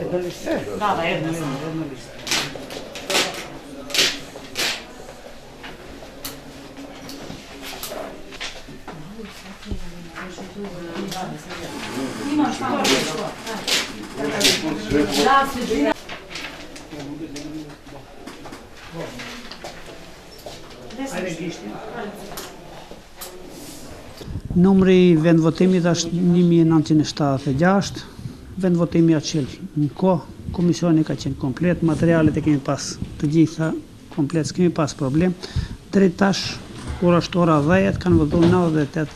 Едно листе? Да, едно листе. Имаш това. Да, седи. Numri I vendvotimit është 1976, vendvotimi ka qenë në kohë, komisioni ka qenë komplet, materialet e kemi pas të gjitha komplet, s'kemi pas problem. Drejt tash, kur është ora 10, kanë votu 98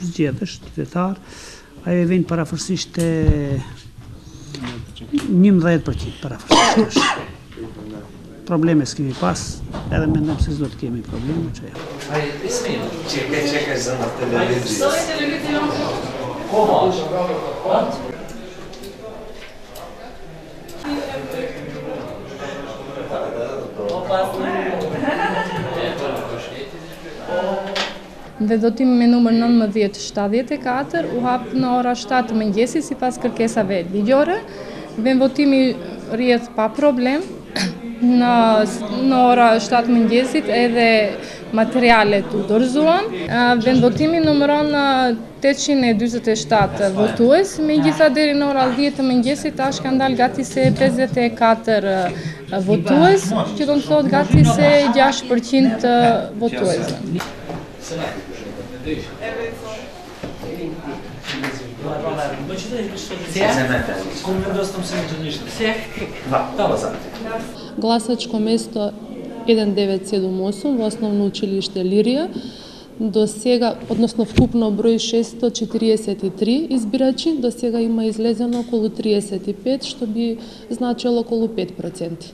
zgjedhësh, qytetar, ajo vinë parafërsisht e 11% parafërsisht. Probleme s'kemi pas, edhe mendojmë se s'do të kemi probleme që ja. Ai, ismin, çeka zënë televizion. Soi televizion. Komo? Vendvotimi me numër 1974 u hap në ora 7 të mëngjesit sipas kërkesave ligjore. Vendvotimi rrjedh pa problem. Në ora 7 mëngjesit edhe materialet u dorëzuan. Vendvotimi numëron 847 votues, megjithatë deri në ora 10 të mëngjesit tash kanë dalë gati se 54 votues, që do të thotë gati se 6% votuesve. Glasačko mesto 1978 во Основно училище Лирија. До сега, односно вкупно број 643 избирачи, до сега има излезено околу 35, што би значило околу 5%.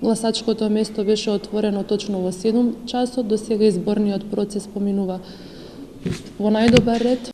Гласачкото место беше отворено точно во 7 часот, до сега изборниот процес поминува во најдобар ред.